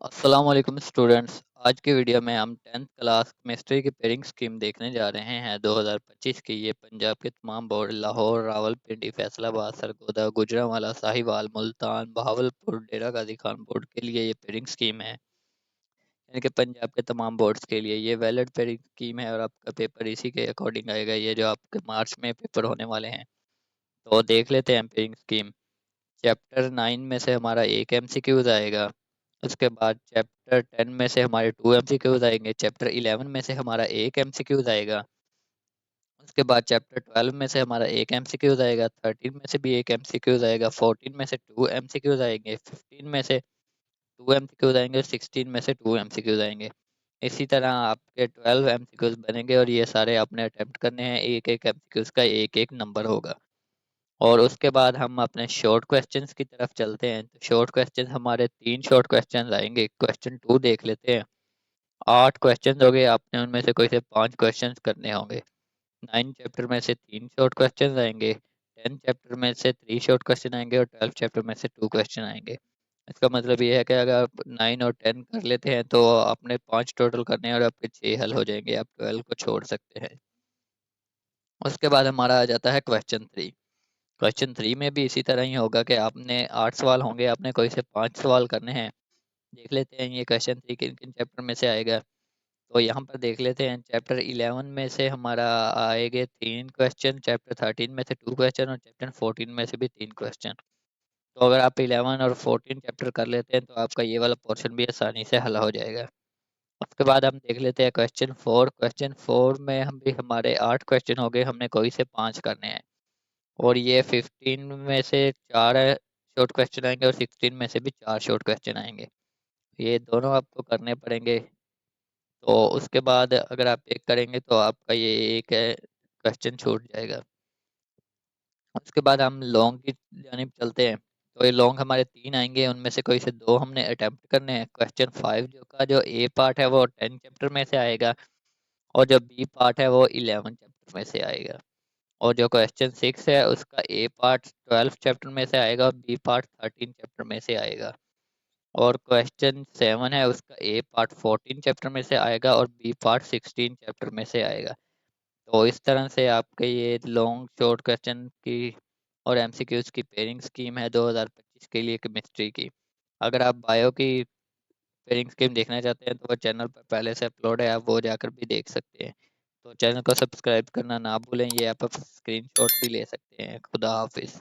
अस्सलाम वालेकुम स्टूडेंट्स। आज की वीडियो में हम 10th क्लास केमिस्ट्री की पेयरिंग स्कीम देखने जा रहे हैं 2025 की। ये पंजाब के तमाम बोर्ड लाहौर, रावलपिंडी, फैसलाबाद, सरगोदा, गुजरांवाला, साहिवाल, मुल्तान, बहावलपुर, डेरा गाजी खान बोर्ड के लिए ये पेयरिंग स्कीम है। यानी कि पंजाब के तमाम बोर्ड्स के लिए ये वैलिड पेयरिंग स्कीम है और आपका पेपर इसी के अकॉर्डिंग आएगा। ये जो आपके मार्च में पेपर होने वाले हैं, तो देख लेते हैं पेयरिंग स्कीम। चैप्टर 9 में से हमारा एक एमसीक्यूज आएगा। उसके बाद चैप्टर 10 में से हमारे 2 एमसीक्यूज आएंगे। चैप्टर 11 में से हमारा एक एमसीक्यूज आएगा। उसके बाद चैप्टर 12 में से हमारा एक एमसीक्यूज आएगा। 13 में से भी एक एमसीक्यूज आएगा। 14 में से 2 एमसीक्यूज आएंगे। 15 में से 2 एमसीक्यूज आएंगे और 16 में से 2 एमसीक्यूज आएंगे। इसी तरह आपके 12 एमसीक्यूज बनेंगे और ये सारे आपने अटेम्प्ट करने हैं। एक एक एमसीक्यूज का एक एक नंबर होगा। और उसके बाद हम अपने शॉर्ट क्वेश्चंस की तरफ चलते हैं। तो शॉर्ट क्वेश्चन हमारे 3 शॉर्ट क्वेश्चंस आएंगे। क्वेश्चन 2 देख लेते हैं। 8 क्वेश्चंस हो गए, आपने उनमें से कोई से 5 क्वेश्चंस करने होंगे। 9 चैप्टर में से 3 शॉर्ट क्वेश्चंस आएंगे। 10 चैप्टर में से 3 शॉर्ट क्वेश्चन आएंगे और 12 चैप्टर में से 2 क्वेश्चन आएंगे। इसका मतलब ये है कि अगर आप 9 और 10 कर लेते हैं तो आपने 5 टोटल करने हैं और आपके 6 हल हो जाएंगे। आप 12 को छोड़ सकते हैं। उसके बाद हमारा आ जाता है क्वेश्चन 3। क्वेश्चन 3 में भी इसी तरह ही होगा कि आपने 8 सवाल होंगे, आपने कोई से 5 सवाल करने हैं। देख लेते हैं ये क्वेश्चन 3 किन किन चैप्टर में से आएगा। तो यहाँ पर देख लेते हैं। चैप्टर 11 में से हमारा आएंगे 3 क्वेश्चन। चैप्टर 13 में से 2 क्वेश्चन और चैप्टर 14 में से भी 3 क्वेश्चन। तो अगर आप 11 और 14 चैप्टर कर लेते हैं तो आपका ये वाला पोर्शन भी आसानी से हल हो जाएगा। उसके बाद हम देख लेते हैं क्वेश्चन 4। क्वेश्चन 4 में हम भी हमारे 8 क्वेश्चन हो गए, हमने कोई से 5 करने हैं। और ये 15 में से 4 शॉर्ट क्वेश्चन आएंगे और 16 में से भी 4 शॉर्ट क्वेश्चन आएंगे। ये दोनों आपको करने पड़ेंगे। तो उसके बाद अगर आप एक करेंगे तो आपका ये एक क्वेश्चन छूट जाएगा। उसके बाद हम लॉन्ग की जानिब चलते हैं। तो ये लॉन्ग हमारे 3 आएंगे, उनमें से कोई से 2 हमने अटेम्प्ट करने हैं। क्वेश्चन 5 जो ए पार्ट है वो 10 चैप्टर में से आएगा और जो बी पार्ट है वो 11 चैप्टर में से आएगा। और जो क्वेश्चन 6 है उसका ए पार्ट 12 चैप्टर में से आएगा और बी पार्ट 13 चैप्टर में से आएगा। और क्वेश्चन 7 है उसका ए पार्ट 14 चैप्टर में से आएगा और बी पार्ट 16 चैप्टर में से आएगा। तो इस तरह से आपके ये लॉन्ग शॉर्ट क्वेश्चन की और एमसीक्यूज की पेयरिंग स्कीम है 2025 के लिए केमिस्ट्री की। अगर आप बायो की पेयरिंग स्कीम देखना चाहते हैं तो वो चैनल पर पहले से अपलोड है, आप वो जाकर भी देख सकते हैं। तो चैनल को सब्सक्राइब करना ना भूलें। ये आप स्क्रीनशॉट भी ले सकते हैं। खुदा हाफिज़।